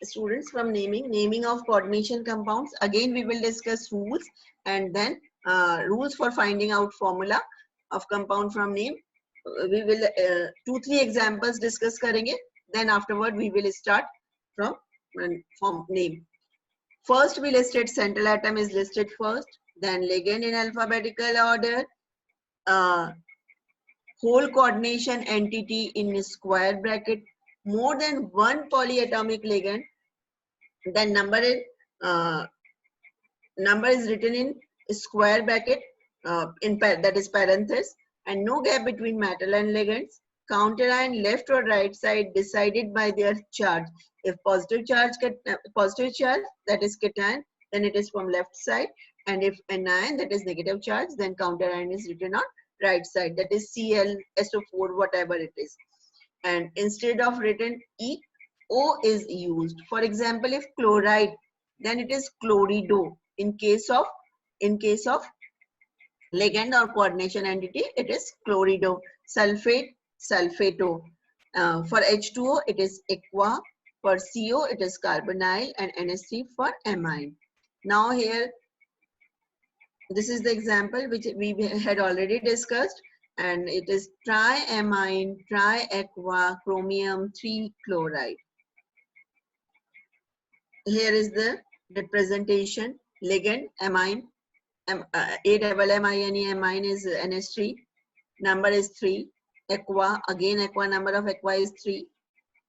students, from naming of coordination compounds. Again we will discuss rules, and then rules for finding out formula of compound from name. We will 2-3 examples discuss karenge, then afterward we will start from name. First we listed central atom is listed first, then ligand in alphabetical order, whole coordination entity in square bracket, more than one polyatomic ligand, then number is written in square bracket that is parenthesis, and no gap between metal and ligands. Counter ion left or right side decided by their charge. If positive charge that is cation, then it is from left side, and if anion that is negative charge, then counter ion is written on right side, that is Cl, SO4, whatever it is. And instead of written E, O is used. For example, if chloride, then it is chlorido. In case of ligand or coordination entity, it is chlorido. Sulfate, sulfato. For H2O, it is aqua. For CO, it is carbonyl, and NH3 for amine. Now here, this is the example which we had already discussed, and it is triamine, triaqua, chromium 3 chloride. Here is the representation. Ligand, amine, A-double-M-I-N-E, amine is NH3, number is 3. Aqua, again aqua, number of aqua is 3.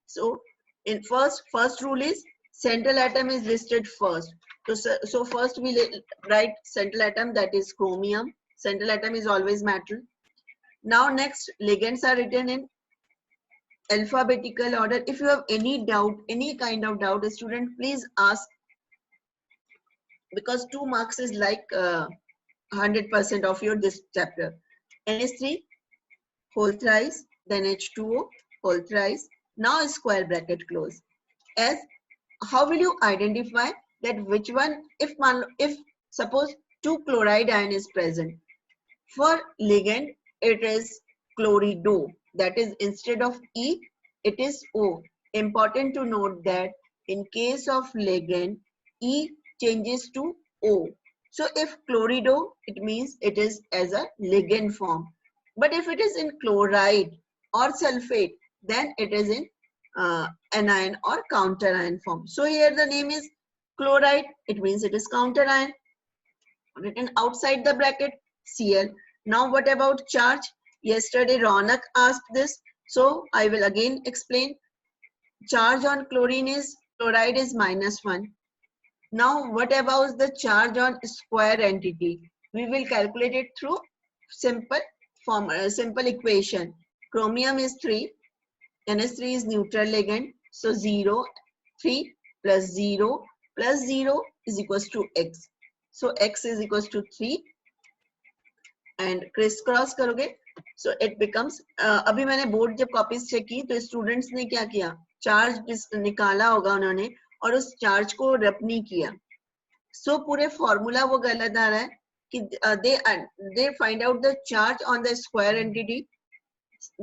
So in first rule is central atom is listed first. So first we write central atom, that is chromium. Central atom is always metal. Now next, ligands are written in alphabetical order. If you have any doubt, any kind of doubt, student, please ask, because 2 marks is like 100% of your this chapter. NH3 whole thrice, then H2O whole thrice. Now square bracket close. As how will you identify that which one? If suppose 2 chloride ion is present, for ligand it is chlorido, that is instead of E it is O. Important to note that in case of ligand, E changes to O. So if chlorido, it means it is as a ligand form. But if it is in chloride or sulfate, then it is in anion or counter ion form. So here the name is chloride, it means it is counter ion. Written outside the bracket, Cl. Now what about charge? Yesterday Ronak asked this, so I will again explain. Charge on chloride is -1. Now what about the charge on square entity? We will calculate it through simple equation. Chromium is 3, NH3 is neutral ligand, so 0, 3 plus 0 plus 0 is equals to x. So x is equals to 3, and crisscross करोगे, so it becomes अभी मैंने board जब copies check की तो students ने क्या किया, charge निकाला होगा उन्होंने और उस चार्ज को रब नहीं किया. So पूरे फॉर्मूला वो गलत आ रहा है कि they find out the charge on the square entity,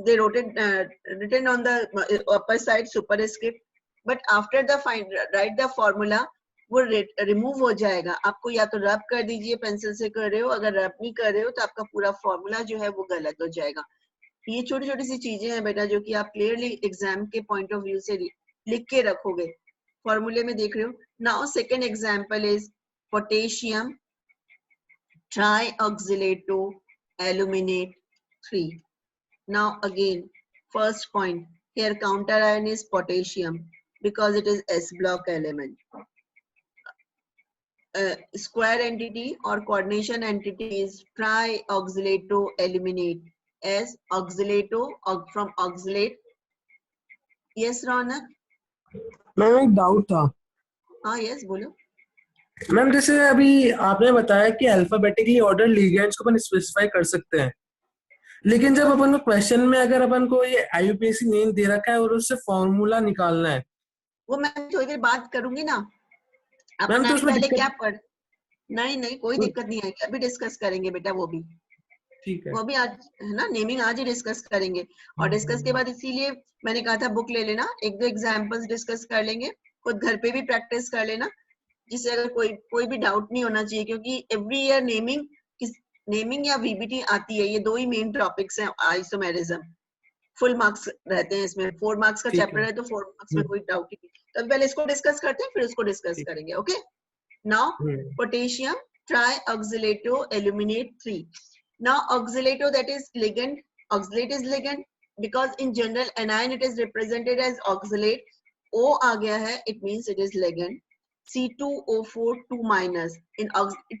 they wrote it written on the upper side superscript, but after the write the formula वो रिमूव हो जाएगा. आपको या तो रब कर दीजिए, पेंसिल से कर रहे हो, अगर रब नहीं कर रहे हो तो आपका पूरा फॉर्मूला जो है वो गलत हो जाएगा. ये छोटी छोटी सी चीजें हैं बेटा जो कि आप क्लियरली एग्जाम के पॉइंट ऑफ व्यू से लिख के रखोगे, फॉर्मूले में देख रहे हो. Now second example is potassium trioxalato aluminate 3. Now again, first point here, counter ion is potassium because it is S block element. Square entity or coordination entity is trioxylato aluminate as oxalato from oxalate. Yes, Ronak? Ma'am एक doubt था. हाँ yes बोलो. Ma'am जैसे अभी आपने बताया कि alphabetically order ligands को अपन स्पेसिफाई कर सकते हैं, लेकिन जब अपन को क्वेश्चन में अगर अपन को ये आईयूपीएसी नेम दे रखा है और उससे फॉर्मूला निकालना है, वो मैं थोड़ी देर बात करूंगी ना. मैम तो उसमें पहले क्या पढ़, नहीं कोई दिक्कत नहीं आएगी, अभी डिस्कस करेंगे बेटा वो भी. ठीक है, वो भी आज है ना, नेमिंग आज ही डिस्कस करेंगे. और डिस्कस के बाद इसीलिए मैंने कहा था बुक ले लेना, 1-2 एग्जांपल्स डिस्कस कर लेंगे खुद घर पे भी प्रैक्टिस कर लेना, जिससे अगर कोई भी डाउट नहीं होना चाहिए, क्योंकि एवरी ईयर नेमिंग या वीबीटी आती है, ये दो ही मेन टॉपिक्स हैं आइसोमेरिज्म। फुल मार्क्स रहते हैं इसमें, 4 मार्क्स का ठीक चैप्टर है। है, तो 4 मार्क्स में कोई डाउट नहीं। तो पहले इसको डिस्कस करते हैं, फिर उसको डिस्कस ठीक। करेंगे। Okay, now potassium trioxalato aluminate 3. Now oxalato, that is ligand, oxalate is ligand, because in general anion it is represented as oxalate. O आ गया है, it means it is ligand. C2O4 2 minus, in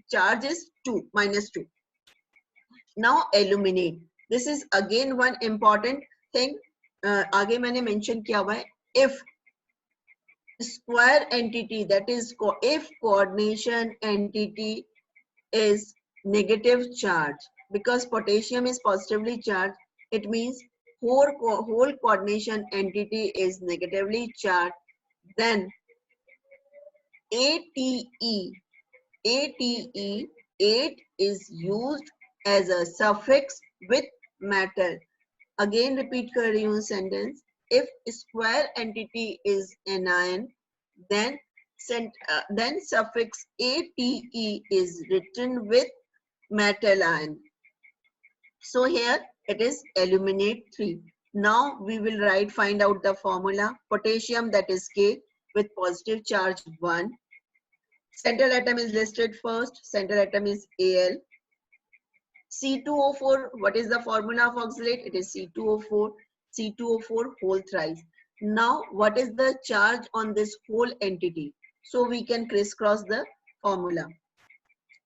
charge is 2 minus 2. Now aluminate, this is again one important thing, आगे मैंने mention किया हुआ है, if square entity, that is if coordination entity is negative charge, because potassium is positively charged, it means whole coordination entity is negatively charged, then ATE 8 is used as a suffix with metal. Again repeat कर रही हूँ sentence, if square entity is anion, then suffix ATE is written with metal ion. So here it is aluminate 3. Now we will find out the formula. Potassium, that is K, with positive charge 1. Central atom is listed first. Central atom is Al. C2O4, what is the formula of oxalate? It is C2O4. C2O4 whole thrice. Now what is the charge on this whole entity? So we can crisscross the formula.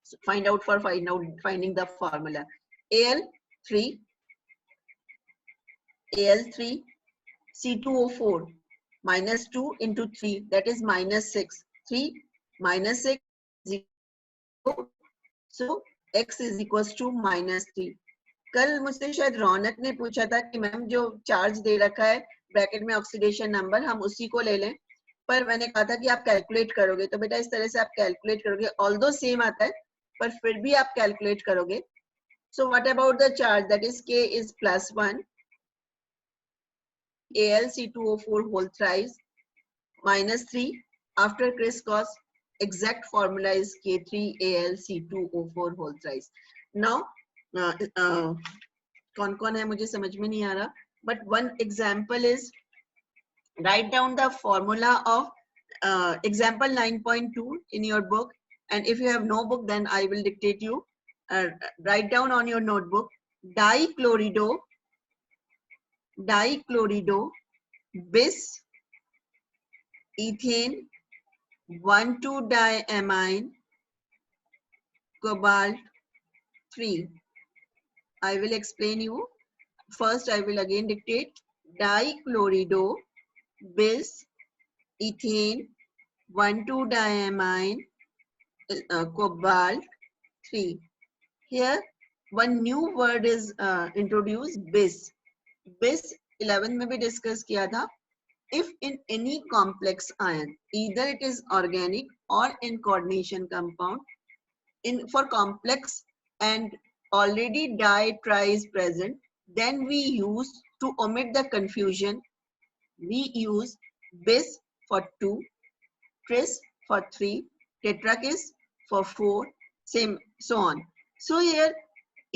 So finding the formula. Al3, C2O4 minus 2 into 3, that is minus 6. 3 minus 6 is equal to, so x is equals to minus 3. कल मुझसे शायद रौनक ने पूछा था कि ma'am जो charge दे रखा है ब्रैकेट में ऑक्सीडेशन नंबर, हम उसी को ले लें, पर मैंने कहा था कि आप कैलकुलेट करोगे, तो बेटा इस तरह से आप कैलकुलेट करोगे, ऑल्दो सेम आता है पर फिर भी आप कैलकुलेट करोगे. So what about the charge, that is K is plus 1, AlC2O4 whole thrice minus 3, after crisscross exact formula is K3AlC2O4 whole thrice. Now कौन-कौन है मुझे समझ में नहीं आ रहा, but one example is, write down the formula of example 9.2 in your book, and if you have no book then I will dictate you. Write down on your notebook, dichlorido bis ethane 1,2-diamine cobalt 3. I will explain you. First I will again dictate, dichlorido bis ethane 1,2-diamine cobalt 3. Here one new word is introduced, bis. Bis 11 में भी discuss किया था. If in any complex ion, either it is organic or in coordination compound, for complex and already di-tri is present, then we use, to omit the confusion, we use bis for 2, tris for 3, tetrakis for 4, same so on. So here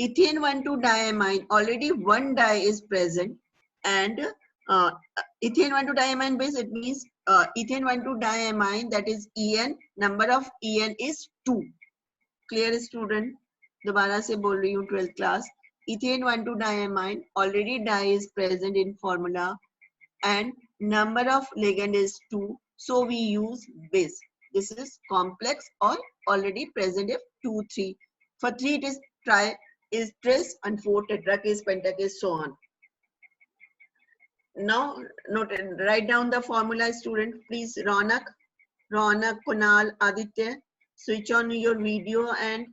ethane 1,2-diamine, already one di is present, and ethane 1,2-diamine base, it means ethane 1,2-diamine, that is En, number of En is 2. Clear student? दोबारा से बोल रही हूँ 12th class. Ethane 1,2-diamine, already di is present in formula, and number of ligand is 2, so we use bis. This is complex or already present if 2, 3. For 3 it is tri, is tris, and 4 tetrakis, pentakis, so on. Now note, write down the formula, student. Please, Ronak, Kunal, Aditya, switch on your video, and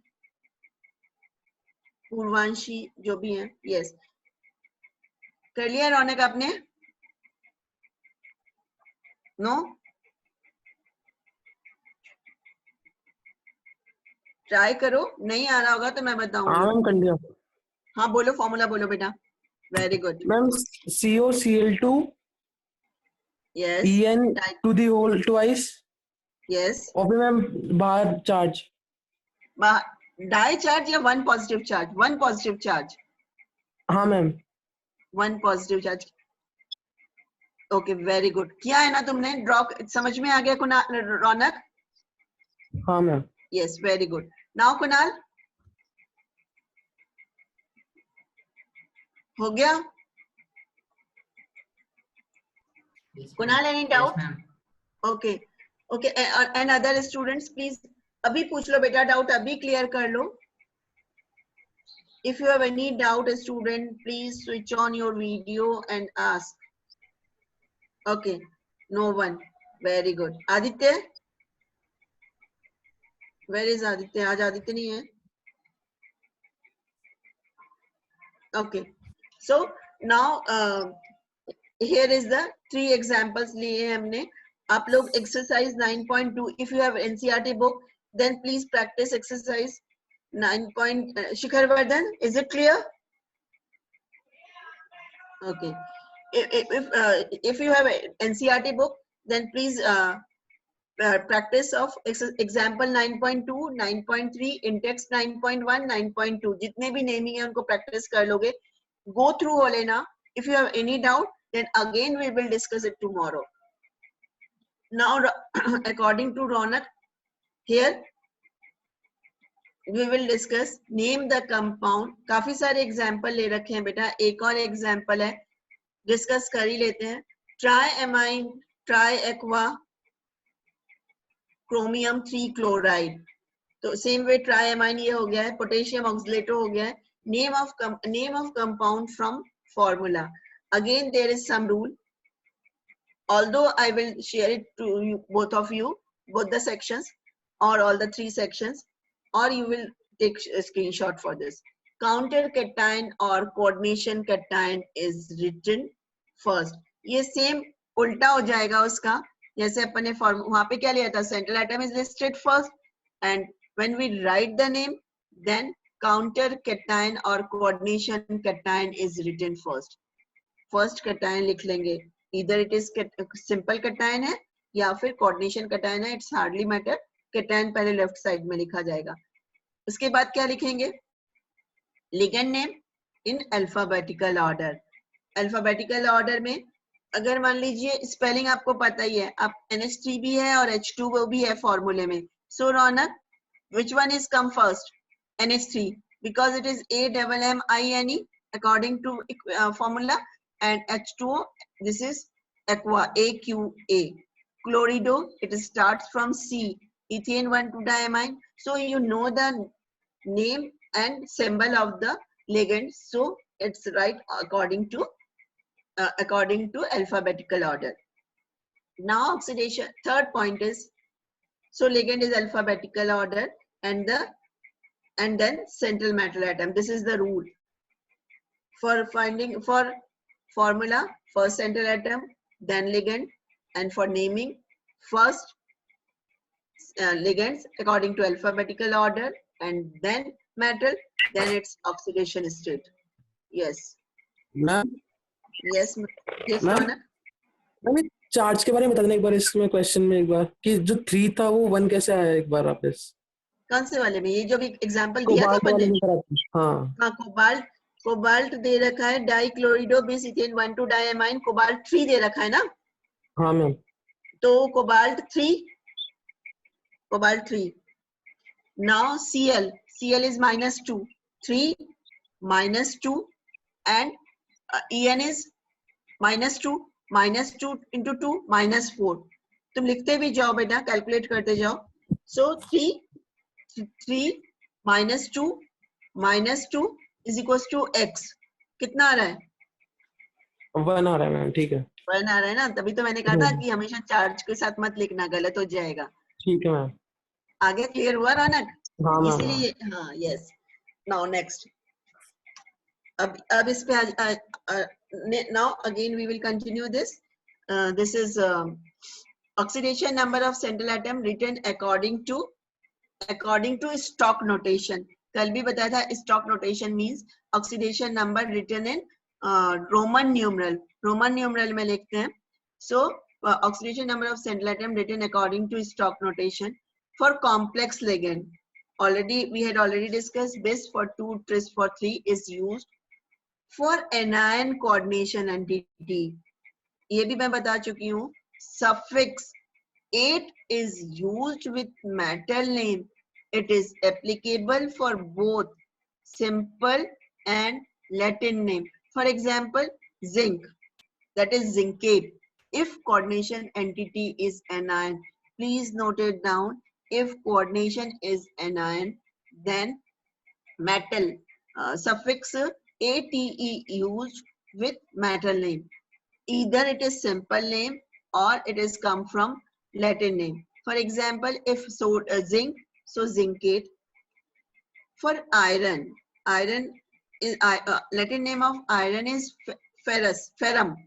पूर्वांशी जो भी हैं. Yes. कर लिया रौनक आपने? No? Try करो, नहीं आ रहा होगा तो मैं बताऊंगी. हाँ मैम कर लिया. हाँ बोलो, फॉर्मूला बोलो बेटा. Very good ma'am COCl2 yes, En to the whole twice yes. और फिर मैम बाहर चार्ज डाई चार्ज या one positive charge? One positive charge, हाँ ma'am one positive charge. Okay, very good, किया है ना तुमने? ड्रॉ समझ में आ गया कुणाल, रौनक? हाँ ma'am yes, very good. Now Kunal, हो गया? Kunal, any doubt? Okay okay, and other students please अभी पूछ लो बेटा, डाउट अभी क्लियर कर लो। If you have any doubt, student, please switch on your video and ask. Okay, no one. Very good. Aditya? Where is Aditya? आज आदित्य नहीं है. Okay, so now here is the 3 examples लिए हमने. आप लोग exercise 9.2. If you have NCERT book, then please practice exercise 9. Shikhar Vardhan, is it clear? Okay. If you have an NCERT book, then please practice of example 9.2, 9.3, in-text 9.1, 9.2. जितने भी naming है उनको practice कर लोगे. Go through हो लेना. If you have any doubt, then again we will discuss it tomorrow. Now, according to Ronak, here we will discuss name the compound. काफी सारे example ले रखे हैं बेटा. एक और example है, discuss कर ही लेते हैं. Triamine, triaqua, chromium 3 chloride. तो same way triamine ये हो गया है, potassium oxalato हो गया है. Name of compound from formula. Again there is some rule. Although I will share it to you, both of you, both the sections or all the 3 sections, or you will take a screenshot for this. Counter cation or coordination cation is written first. ये same उल्टा हो जाएगा उसका, जैसे अपन ने form वहां पे क्या लिया था, central atom is listed first, and when we write the name, then counter cation or coordination cation is written first. First cation लिख लेंगे, either it is simple cation है या फिर coordination cation है, it's hardly matter. cation पहले left side में लिखा जाएगा. उसके बाद क्या लिखेंगे, ligand name in alphabetical order. Alphabetical order में अगर मान लीजिए स्पेलिंग आपको पता ही है, आप NH3 भी है और H2O भी है फॉर्मूले में. So Raunak, which one is come first? NH3, because it is AMMINE according to formula, and H2O, this is aqua, AQA. Chlorido, it starts from C, ethane 1,2-diamine. So you know the name and symbol of the ligand, so it's right according to alphabetical order. Now oxidation, third point is, so ligand is alphabetical order, and then central metal atom. This is the rule for finding, for formula, first central atom, then ligand, and for naming, first ligands according to alphabetical order, and then metal, then its oxidation state. Yes. Ma'am Yes. Yes, ma'am Ronak? Ma'am charge के बारे में बता देना एक बार इसमें question में, एक बार कि जो 3 था वो 1 कैसे आया, एक बार वापस. कौन से वाले में? ये जो भी एग्जांपल दिया था कोबाल्ट वाले मैंने. में करा था. हाँ हाँ, कोबाल्ट दे रखा है, डाइक्लोरिडो बिस इथेन 1,2-डायमाइन, कोबाल्ट 3 दे रखा है ना. हाँ मैम. तो cobalt 3. Now Cl is -2, 3 -2, and En is -2 into 2 -4. तुम लिखते भी जाओ बेटा, कैलकुलेट करते जाओ. So 3 -2 is equals to x. कितना आ रहा है? 1 आ रहा है मैम. ठीक है, 1 आ रहा है ना, तभी तो मैंने कहा था कि हमेशा चार्ज के साथ मत लिखना, गलत हो जाएगा. ठीक है मैम. आगे क्लियर हुआ रौनक? हाँ मैम. इसीलिए हाँ, यस. नाउ नेक्स्ट, अब इस पे now again we will continue this. This is oxidation number of central atom written according to stock notation. कल भी बताया था, stock notation means oxidation number written in Roman numeral. Roman numeral में लिखते हैं. So oxidation number of center atom written according to stock notation. For complex ligand, we had already discussed bis for 2, tris for 3 is used. For anion coordination entity, ये भी मैं बता चुकी हूँ. Suffix 8 is used with metal name. It is applicable for both simple and Latin name. For example, zinc, that is zincate. If coordination entity is anion, please note it down. If coordination is anion, then metal suffix ate used with metal name. Either it is simple name or it is come from Latin name. For example, if zinc, so zincate. For iron, iron is Latin name of iron is ferrous, ferrum.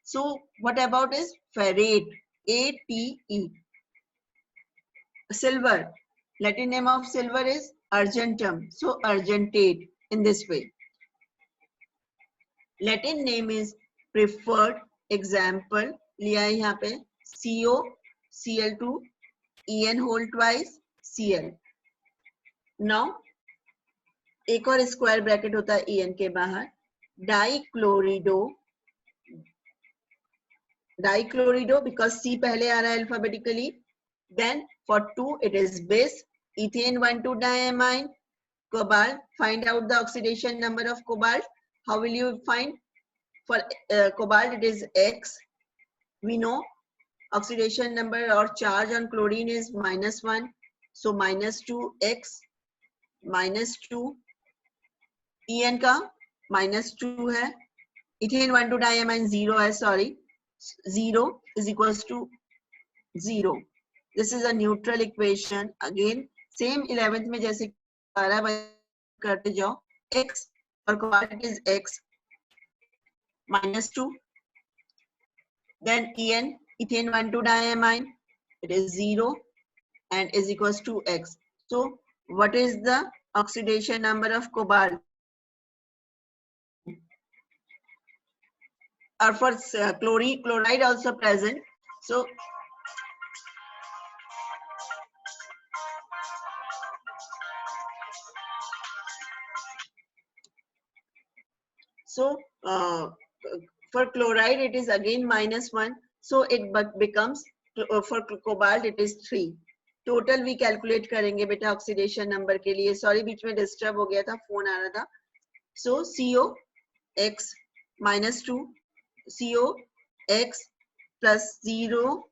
So what about is ferrate, A-T-E. Silver, Latin name of silver is argentum, so argentate in this way. Latin name is preferred. Example लिया है यहाँ पे CO, Cl2, En whole twice, Cl. Now एक और square bracket होता है En के बाहर. डाइक्लोरिडो because C पहले आ रहा है alphabetically. Then for 2 it is bis, ethane 1,2-diamine, cobalt. Find out the oxidation number of cobalt. How will you find? For cobalt it is X. We know oxidation number or charge on chlorine is -1. So -2X, -2. En का -2 है. Ethane 1,2-diamine 0 है, sorry. 0 is equals to 0. This is a neutral equation. Again, same 11th में जैसे 12 करते जाओ. X और cobalt is X, -2. Then En, ethane 1,2-diamine, it is 0 and is equals to X. So what is the oxidation number of cobalt? Or for chloride also present. So for chloride it is again -1. So it becomes for cobalt it is 3. Total we calculate करेंगे बेटा oxidation number के लिए. Sorry बीच में disturb हो गया था, phone आ रहा था. So CO X -2, CO X plus 0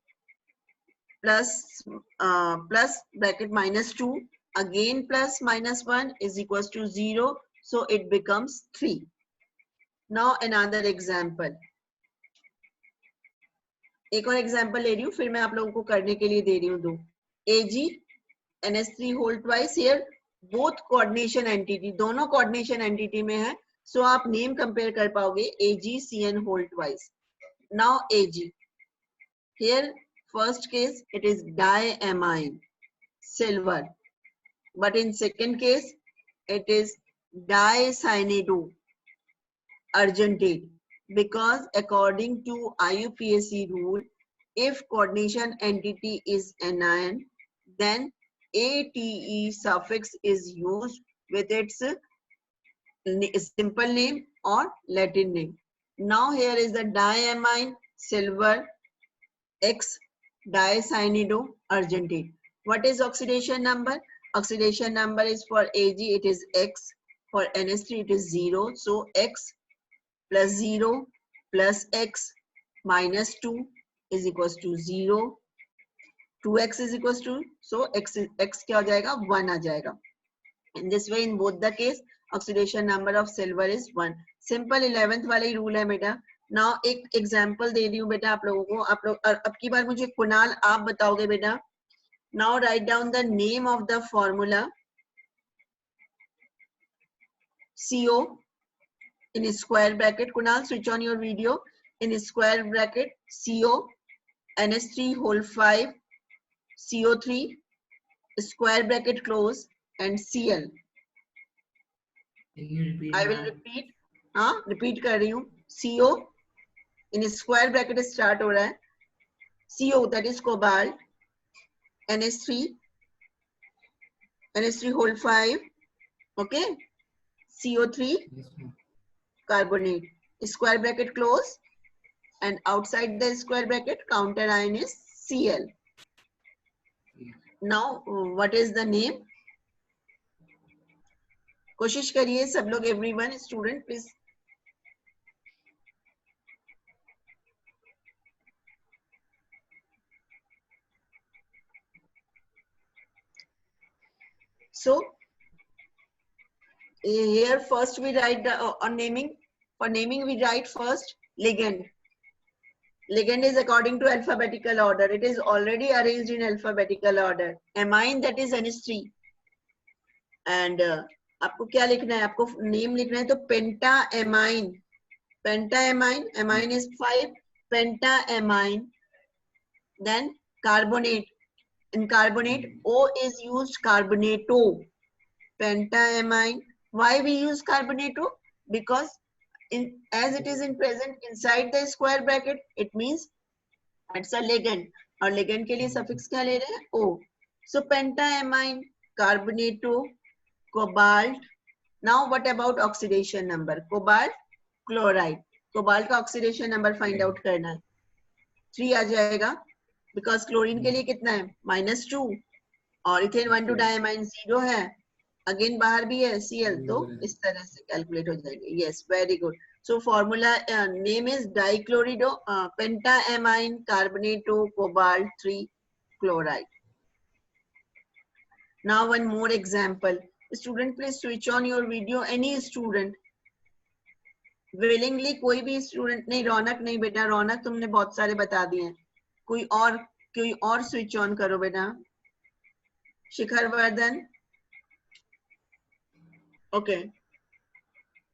plus bracket -2 again plus -1 is equals to 0. So it becomes 3. Now another example. एक और example ले रही हूँ, फिर मैं आप लोगों को करने के लिए दे रही हूँ 2. Ag NH3 whole twice. Here both coordination entity, दोनों coordination entity में है. So आप name compare कर पाओगे AgCN whole twice. Now Ag. Here first case it is diamine, silver. But in second case it is dicyanide, argentate. Because according to IUPAC rule, if coordination entity is anion, then ATE suffix is used with its simple name or Latin name. Now here is the diamine, silver, X, dicyanide, argentate. What is oxidation number? Oxidation number is for Ag it is X, for NH3 it is 0. So X plus 0 plus X minus 2 is equals to 0. 2X is equals to, so X क्या हो जाएगा? 1 आ जाएगा. In this way, in both the case, oxidation number of silver is 1. Simple 11th वाला ही rule है बेटा. Now एक example दे रही हूँ बेटा आप लोगों को. आप लोग अब की बार मुझे कुणाल आप बताओगे बेटा. Now write down the name of the formula. CO in square bracket. Kunal, switch on your video. In square bracket, CO, NH3 whole 5, CO3, square bracket close, and Cl. I will repeat. हाँ, repeat कर रही हूँ. CO in square bracket start हो रहा है. CO, that is cobalt, NH3 whole 5, okay, CO3 Yes, ma'am. carbonate, square bracket close, and outside the square bracket counter ion is Cl. Yes. Now what is the name? कोशिश करिए सब लोग, everyone, student please. So here first we write the, on naming. For naming we write first ligand. Ligand is according to alphabetical order. It is already arranged in alphabetical order. Amine, that is NH3. And आपको क्या लिखना है? आपको name लिखना है तो pentaamine. Pentaamine, amine is 5. Pentaamine. Then carbonate. In carbonate, O is used, carbonato. Pentaamine. Why we use carbonato? Because as it is in present inside the square bracket, it means it's a ligand. और ligand के लिए suffix क्या ले रहे हैं? O. So pentaamine, carbonato, cobalt. Now what about oxidation number? Cobalt chloride. Cobalt का oxidation number find out करना है. 3 आ जाएगा. Because chlorine के लिए कितना है? -2. और इथेन 1,2 diamine 0 है. अगेन बाहर भी है Cl, तो इस तरह से कैलकुलेट हो जाएंगे. Yes, very good. So formula name is dichlorido pentaammine carbonato cobalt 3 chloride. Now one more example. Student please switch on your video. Any student willingly, कोई भी स्टूडेंट नहीं. रौनक नहीं बेटा, रौनक तुमने बहुत सारे बता दिए हैं. कोई और स्विच ऑन करो बेटा. शिखर वर्धन, ओके.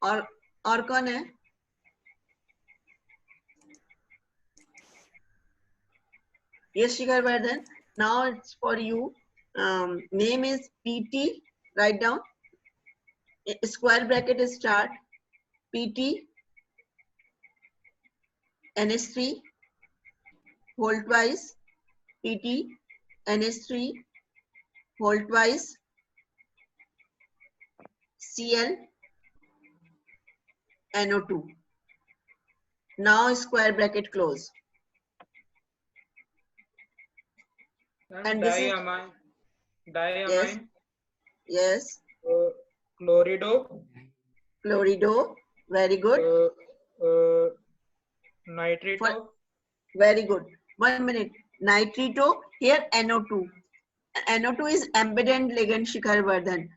और कौन है? Yes, Shikhar Vardhan. Now it's for you. Name is PT. Write down. Square bracket is start. PT NH3 whole twice. PT NH3 whole twice. Cl NO2. Now square bracket close. And this is diamine. Yes. Chlorido. Very good. Nitrito. Very good. 1 minute. Nitrito. Here NO2. NO2 is embedded ligand, Shikhar Vardhan.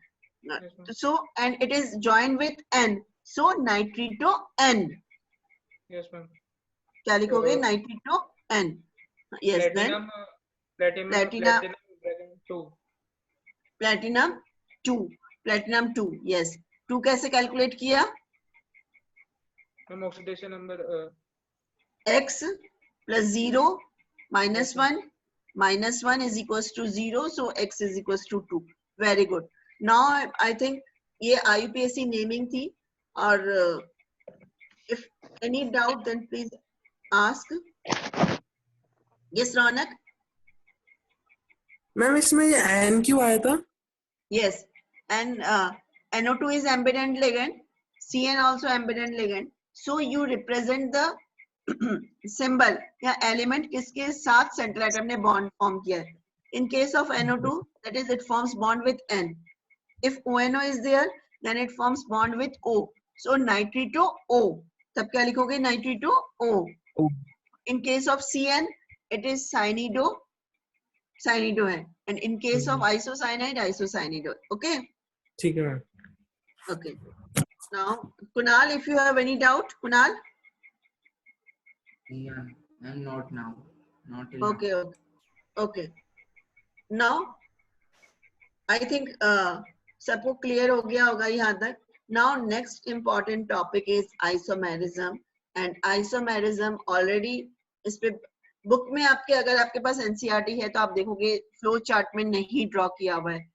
Yes, So, and it is joined with N. So nitrito N. yes, ma'am. क्या लिखोगे? Nitrito N. Yes. Platinum 2. Platinum 2. Yes. 2 कैसे calculate किया? Ma'am, oxidation number. X plus 0 minus 1. Minus 1 is equals to 0. So X is equals to 2. Very good. Now I think ये IUPAC naming थी. और if any doubt then please ask. Yes, Ronak. Ma'am इसमें ये N क्यों आया था? Yes, and NO2 is ambident ligand. CN also ambident ligand. So you represent the symbol या element किसके साथ central atom ने bond form किया है. In case of NO2, that is it forms bond with N. If ONO is there, then it forms bond with O. So nitrito O. तब क्या लिखोगे? Nitrito O. In case of CN, it is cyanido है. And in case of isocyanide. Okay? ठीक है ma'am. Okay. Now, Kunal, if you have any doubt, Kunal? Yeah, I'm not now. Not till now. Okay. Okay. Now, I think सबको clear हो गया होगा यहाँ तक. Now, next important topic is isomerism. And isomerism already इस पे book में आपके, अगर आपके पास NCERT है तो आप देखोगे फ्लो चार्ट में नहीं ड्रॉ किया हुआ है.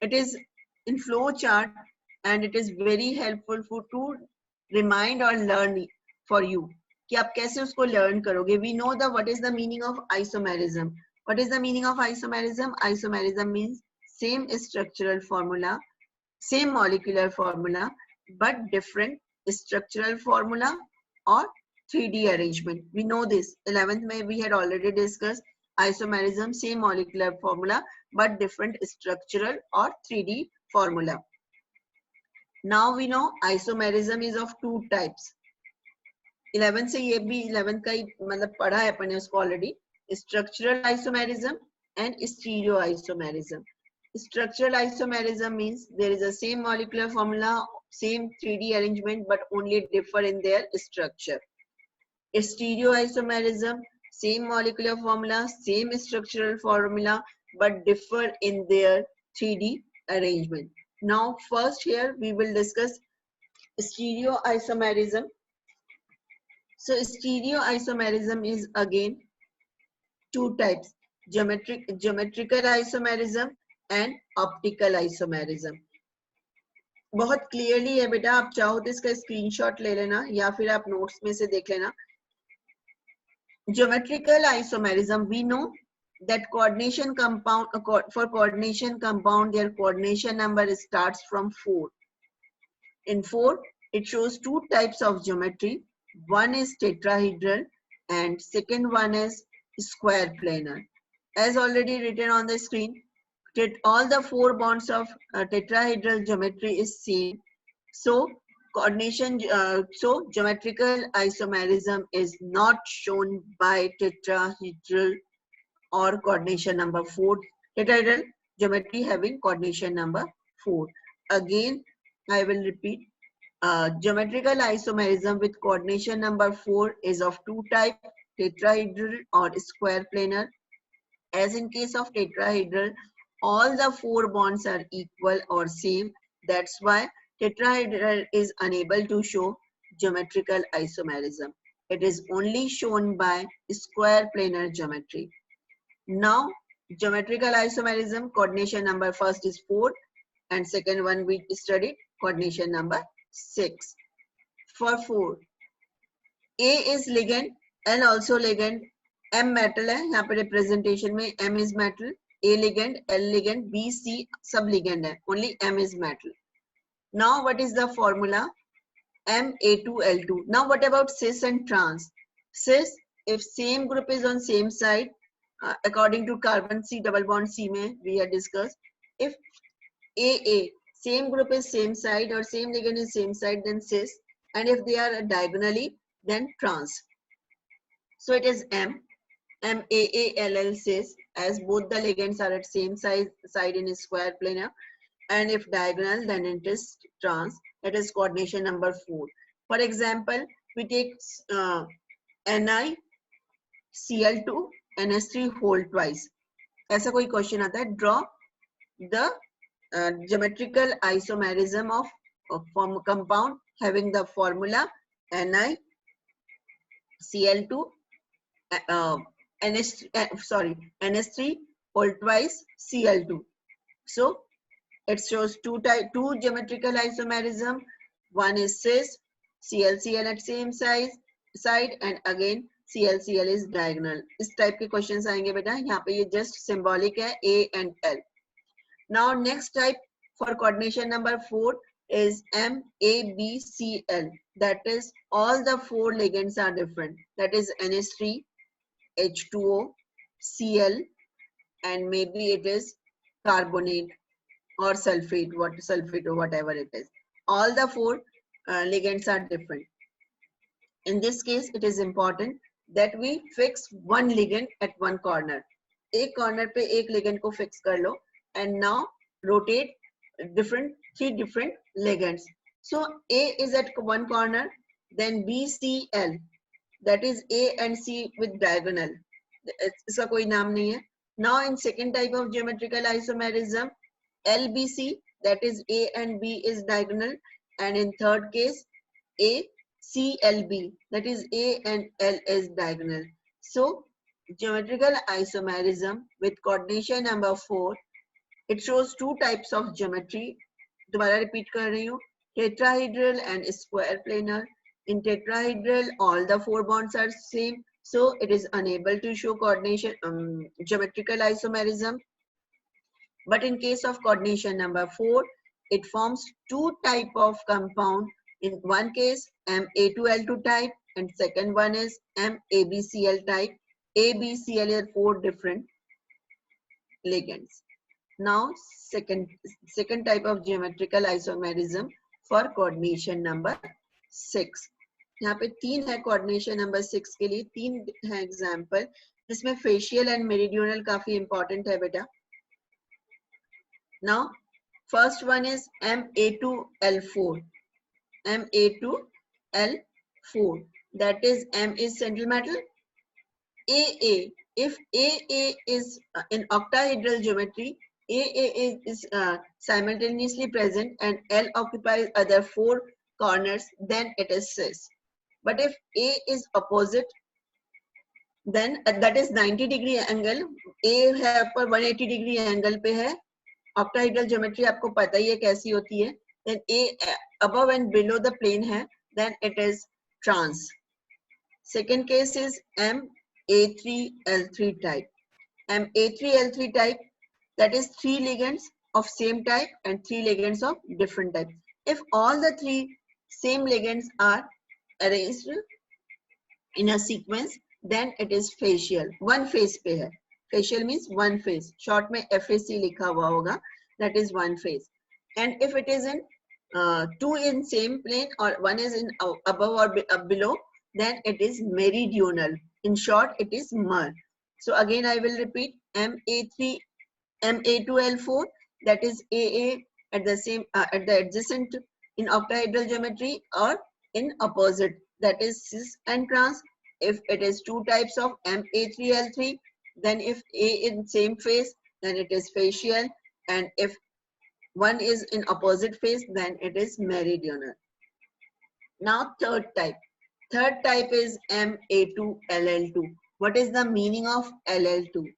It is in flow chart and it is very helpful to remind or learn for you. कि आप कैसे उसको लर्न करोगे. We know the what is the meaning of isomerism. What is the meaning of isomerism? Isomerism means same structural formula, same molecular formula, but different structural formula or 3D arrangement. We know this. 11th May we had already discussed isomerism, same molecular formula, but different structural or 3D formula. Now we know isomerism is of two types. 11th से ये भी 11th का ही मतलब पढ़ा है अपन ने उसको already. Structural isomerism and stereoisomerism. Structural isomerism means there is a same molecular formula, same 3D arrangement, but only differ in their structure. Stereoisomerism, same molecular formula, same structural formula, but differ in their 3D arrangement. Now, first here we will discuss stereoisomerism. So, stereoisomerism is again two types: geometrical isomerism and optical isomerism. बहुत clearly है बेटा, आप चाहो तो इसका screenshot ले लेना या फिर आप नोट्स में से देख लेना. Geometrical isomerism, we know that coordination compound, for coordination compound, their coordination number starts from 4. In 4, it shows two types of geometry. One is tetrahedral and second one is square planar. As already written on the screen, all the 4 bonds of tetrahedral geometry is same. So coordination, so geometrical isomerism is not shown by tetrahedral or coordination number 4. Tetrahedral geometry having coordination number 4. Again, I will repeat. Geometrical isomerism with coordination number 4 is of two types: tetrahedral or square planar. As in case of tetrahedral, all the 4 bonds are equal or same. That's why tetrahedral is unable to show geometrical isomerism. It is only shown by square planar geometry. Now, geometrical isomerism, coordination number first is 4 and second one we studied coordination number 6. For 4, A is ligand, L also ligand, M metal है, यहाँ पे representation में M is metal, A ligand, L ligand, B, C सब ligand है, only M is metal. Now what is the formula? Ma2L2. Now what about cis and trans? Cis, if same group is on same side, according to carbon C double bond C में we had discussed, if AA, same group is same side or same ligand is same side, then cis, and if they are diagonally, then trans. So it is MAALL cis, as both the ligands are at same side in a square planar, and if diagonal, then it is trans. That is coordination number 4. For example, we take NiCl2 NH3 whole twice. ऐसा कोई question आता है, draw the geometrical isomerism of compound having the formula NiCl2 NH3 whole twice Cl2. So it shows two geometrical isomerism. One is cis, ClCl at same side, and again ClCl is diagonal. इस type के questions आएंगे बेटा. यहाँ पे ये just symbolic है, A and L. Now next type for coordination number 4 is MABCL. That is all the 4 ligands are different. That is NH3, H2O, Cl, and maybe it is carbonate or sulfate, or whatever it is. All the 4 ligands are different. In this case, it is important that we fix one ligand at one corner. एक corner पे एक ligand को fix कर लो, and now rotate 3 different ligands. So A is at one corner, then B, C, L. That is A and C with diagonal. इसका कोई नाम नहीं है. Now in second type of geometrical isomerism, LBC, that is A and B is diagonal, and in third case ACLB, that is A and L is diagonal. So geometrical isomerism with coordination number 4, it shows two types of geometry. दोबारा repeat कर रही हूँ, tetrahedral and square planar. In tetrahedral, all the 4 bonds are same, so it is unable to show coordination, geometrical isomerism. But in case of coordination number 4, it forms 2 type of compound. In one case, Ma2L2 type, and second one is MABCl type. ABCl are 4 different ligands. Now, second type of geometrical isomerism for coordination number 6. यहाँ पे 3 है coordination number 6 के लिए, 3 है example, जिसमें facial and meridional काफी important है बेटा. Now, first one is Ma2L4. Ma2L4. That is, M is central metal. AA. If AA is in octahedral geometry, AA is simultaneously present and L occupies other 4 corners, then it is cis. But if A is opposite, then that is 90 degree angle. A है पर 180 degree angle पे है. Octahedral geometry आपको पता ही है कैसी होती है. Then A above and below the plane है, then it is trans. Second case is Ma3L3 type. Ma3L3 type, that is 3 ligands of same type and 3 ligands of different type. If all the 3 same ligands are arranged in a sequence, then it is facial. One face पे है. Facial means one face. Short में FAC लिखा हुआ होगा. That is one face. And if it is in 2 in same plane or one is in above or below, then it is meridional. In short, it is MER. So again, I will repeat: Ma2L4, that is AA at the same at the adjacent in octahedral geometry, or in opposite, that is cis and trans. If it is 2 types of Ma3L3, then if A in same face, then it is facial, and if one is in opposite face, then it is meridional. Now third type. Third type is Ma2LL2. What is the meaning of LL2?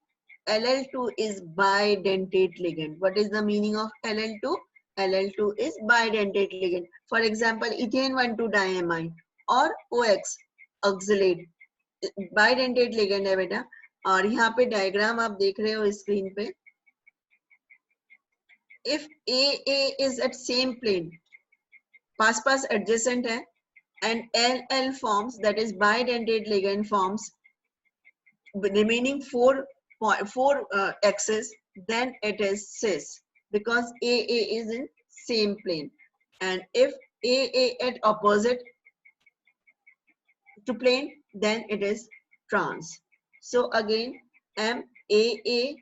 LL2 is bidentate ligand. What is the meaning of LL2? LL2 is bidentate ligand. For example, ethane 1,2-diamine or OX, oxalate. Bidentate ligand है बेटा. और यहाँ पे diagram आप देख रहे हो screen पे. If AA is at same plane, pass adjacent है, and LL forms, that is bidentate ligand forms remaining 4 axes, then it is cis, because AA is in same plane. And if AA at opposite to plane, then it is trans. So again, MAA,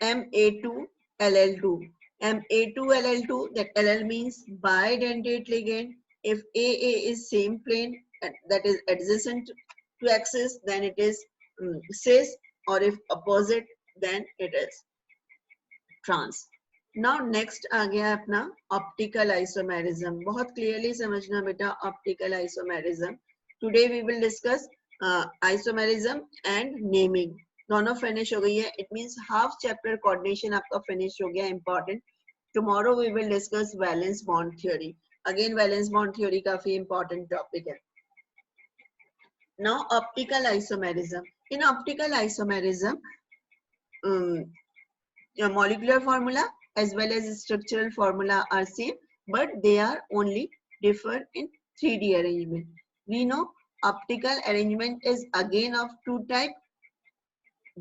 Ma2LL2. Ma2LL2, that LL means bidentate ligand. If AA is same plane, that is adjacent to axis, then it is cis, or if opposite, then it is trans. Now next आ गया अपना optical isomerism. बहुत clearly समझना बेटा optical isomerism. Today we will discuss isomerism and naming. दोनों finish हो गई है. It means half chapter coordination आपका finish हो गया. Important. Tomorrow we will discuss valence bond theory. Again, valence bond theory काफी important topic है. Now optical isomerism. In optical isomerism, molecular formula as well as structural formula are same, but they are only differ in 3D arrangement. We know optical arrangement is again of 2 type,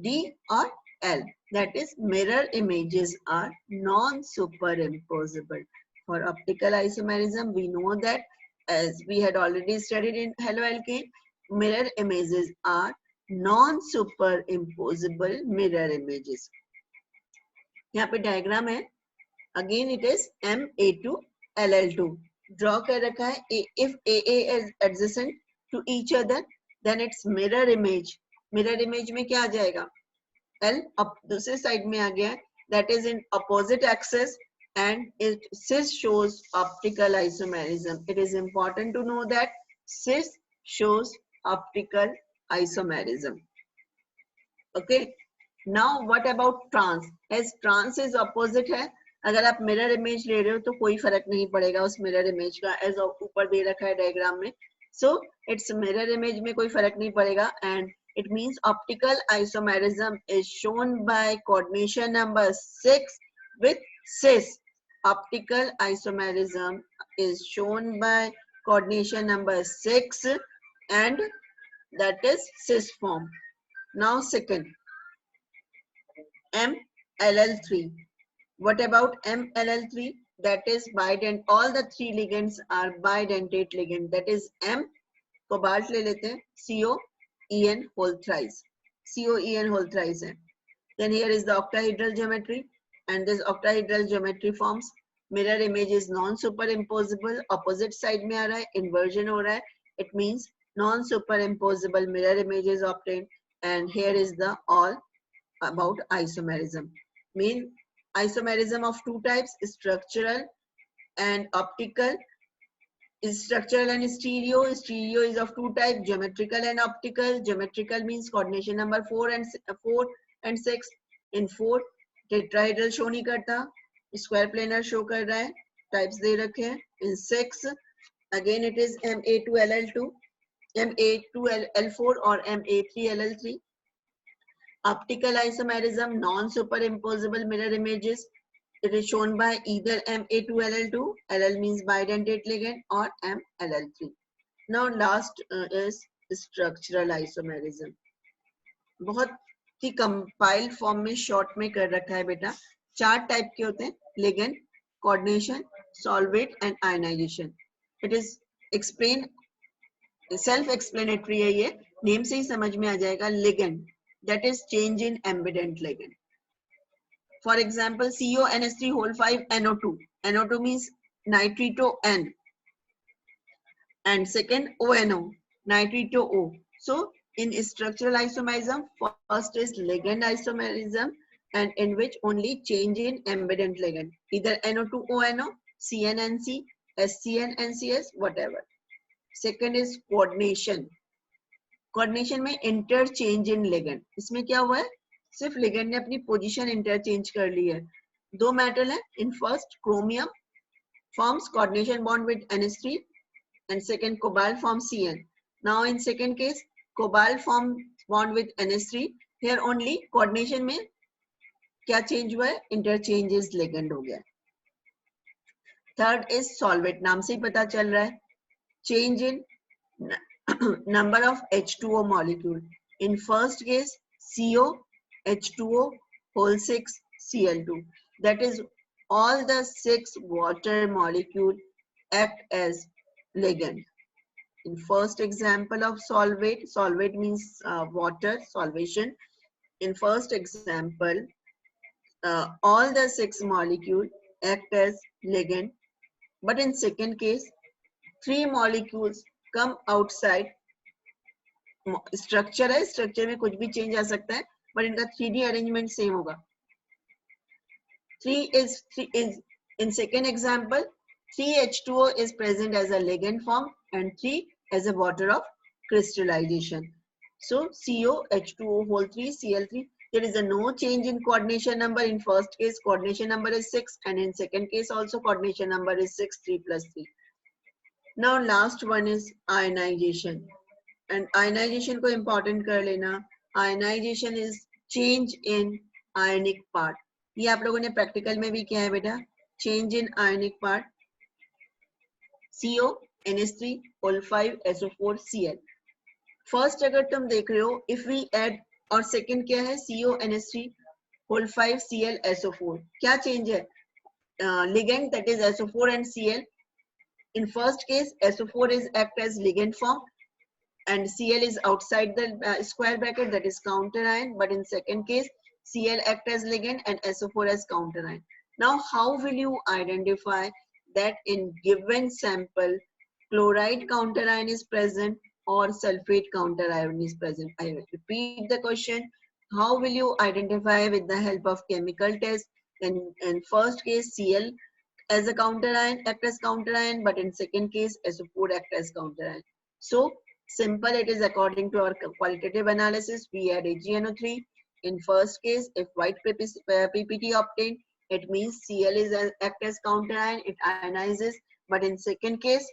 D or L. That is, mirror images are non-superimposable. For optical isomerism, we know that, as we had already studied in Hello Alkane, mirror images are non-superimposable mirror images. यहाँ पे diagram है. Again, it is Ma2LL2. Draw कर रखा है. If AA is adjacent to each other, then its mirror image. Mirror image में क्या आ जाएगा? L up दूसरे side में आ गया. That is in opposite axis, and it cis shows optical isomerism. It is important to know that cis shows optical isomerism. Okay. Now what about trans? As trans is opposite है, अगर आप mirror image ले रहे हो तो कोई फर्क नहीं पड़ेगा उस mirror image का, as ऊपर दे रखा है diagram में. So its mirror image में कोई फर्क नहीं पड़ेगा, and it means optical isomerism is shown by coordination number 6 with cis. Optical isomerism is shown by coordination number 6 and that is cis form. Now second, MLL3. What about MLL3? That is bident. All the three ligands are bidentate ligand. That is M, cobalt ले लेते हैं, CO, En whole thrice. CO, En whole thrice है. Then here is the octahedral geometry, and this octahedral geometry forms mirror image is non-superimposable. Opposite side में आ रहा है, inversion हो रहा है. It means non-superimposable mirror image is obtained, and here is the all about isomerism. Mean isomerism of two types, structural and optical. Structural and stereo. Stereo is of two types, geometrical and optical. Geometrical means coordination number 4 and 6. In 4 tetrahedral show नहीं करता, square planar show कर रहा है, types दे रखे हैं. In 6 again it is MA2LL2, MA2L4 or MA3LL3. Optical isomerism, non-superimposable mirror images. It is shown by either MA2LL2, LL means bidentate ligand, or MLL3. Now last is structural isomerism. बहुत ही compiled form में short में कर रखा है बेटा. 4 type के होते हैं, ligand, coordination, solvate and ionization. It is explained, self-explanatory है ये, name से ही समझ में आ जाएगा. Ligand, that is change in ambident ligand. For example, CONH3 whole 5 NO2. NO2 means nitrito N. And second ONO, nitrito O. So in structural isomerism, first is ligand isomerism, and in which only change in ambident ligand. Either NO2 ONO, CNNC, SCN, NCS, whatever. Second is coordination. Coordination में interchange in ligand. इसमें क्या हुआ है? सिर्फ ligand ने अपनी position interchange कर ली है. 2 मेटल है. In first chromium forms coordination bond with NH3 and second cobalt forms CN. Now in second case cobalt forms bond with NH3. Here only coordination में क्या change हुआ है? Interchanges ligand हो गया. Third is solvate. नाम से ही पता चल रहा है. Change in number of H2O molecule. In first case CO H2O whole 6 Cl2. That is all the 6 water molecule act as ligand. In first example of solvate, solvate means water, solvation. In first example, all the 6 molecule act as ligand. But in second case, 3 molecules come outside. Structure है, structure में कुछ भी change आ सकता है, but इनका 3D arrangement same होगा. 3 is in second example, 3H2O is present as a ligand form and 3 as a water of crystallization. So CO H2O whole 3 Cl3. There is a no change in coordination number. In first case coordination number is 6 and in second case also coordination number is 6, 3 plus 3. Now last one is ionization. And ionization को important कर लेना. Ionization is change in ionic part. ये आप लोगों ने practical में भी किया है बेटा. Change in ionic part. CO NH3 whole 5 SO4 Cl. First अगर तुम देख रहे हो, if we add, और second क्या है? CO NH3 whole 5 Cl SO4. क्या change है? Ligand, that is SO4 and Cl. In first case SO4 is act as ligand form and Cl is outside the square bracket, that is counter ion. But in second case Cl act as ligand and SO4 as counter ion. Now how will you identify that in given sample chloride counter ion is present or sulfate counter ion is present? I will repeat the question. How will you identify with the help of chemical test? In first case Cl as a counter ion act as counter ion, but in second case SO4 act as counter ion. So simple, it is according to our qualitative analysis. We add AgNO3. In first case, if white PPT obtained, it means Cl is act as counter ion, it ionizes. But in second case,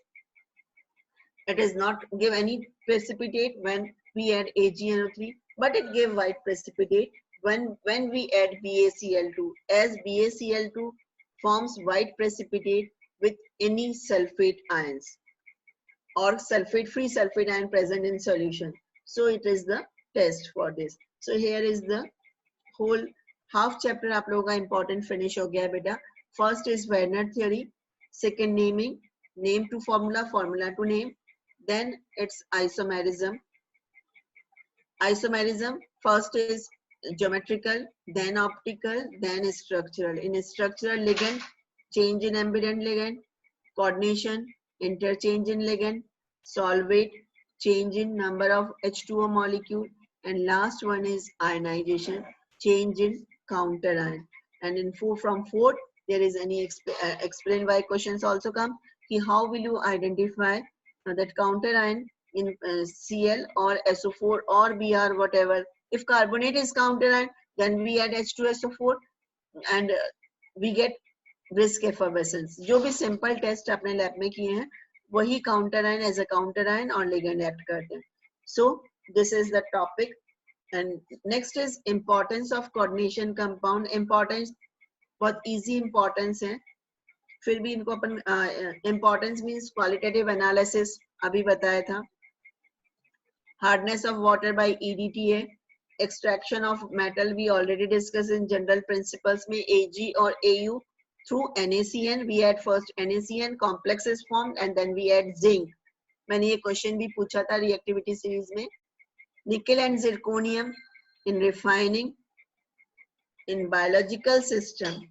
It is not give any precipitate when we add AgNO3, but it give white precipitate when we add BaCl2, as BaCl2 forms white precipitate with any sulfate ions or free sulfate ion present in solution. So it is the test for this. So here is the whole half chapter आप लोगों का important finish हो गया बेटा. First is Werner theory, second naming, name to formula, formula to name, then it's isomerism. Isomerism first is geometrical, then optical, then structural. In structural, ligand, change in ambident ligand, coordination, interchange in ligand, solvate, change in number of H2O molecule, and last one is ionization, change in counter ion. And in from fourth, there is any explain why questions also come. How will you identify that counter ion in Cl or SO4 or Br, whatever. If carbonate is counter ion, then we add H2SO4 and we get brisk effervescence. जो भी simple test अपने lab में किए हैं, वही counter ion as a counter ion और ligand act करते हैं. So this is the topic. And next is importance of coordination compound. Importance बहुत easy importance है. फिर भी इनको अपन importance means qualitative analysis अभी बताया था. Hardness of water by EDTA, extraction of metal we already discussed in general principles में Ag or Au through NaCN. We add first NaCN, complex is formed and then we add zinc. मैंने ये question भी पूछा था reactivity series में. Nickel and zirconium in refining. In biological system,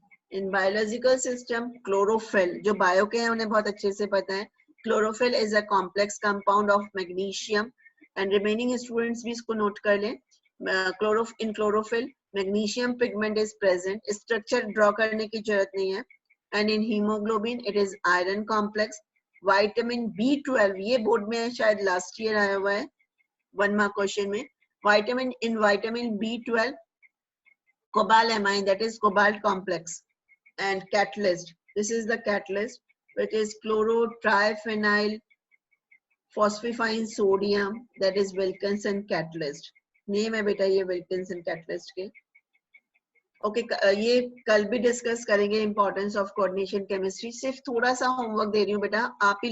chlorophyll, जो bio के हैं उन्हें बहुत अच्छे से पता है. Chlorophyll is a complex compound of magnesium. And remaining students भी इसको note कर लें. In chlorophyll, magnesium pigment is present. Structure draw करने की जरूरत नहीं है. And in hemoglobin, it is iron complex. Vitamin B12, ये board में शायद last year आया हुआ है. 1 mark question में. Vitamin B12, cobalamine, that is cobalt complex. And catalyst, this is the catalyst, which is chlorotriphenyl phosphifying sodium, that is Wilkinson catalyst. Name है बेटा ये Wilkinson catalyst के. Okay, ये कल भी discuss करेंगे importance of coordination chemistry. सिर्फ थोड़ा सा homework दे रही हूँ बेटा, आप ही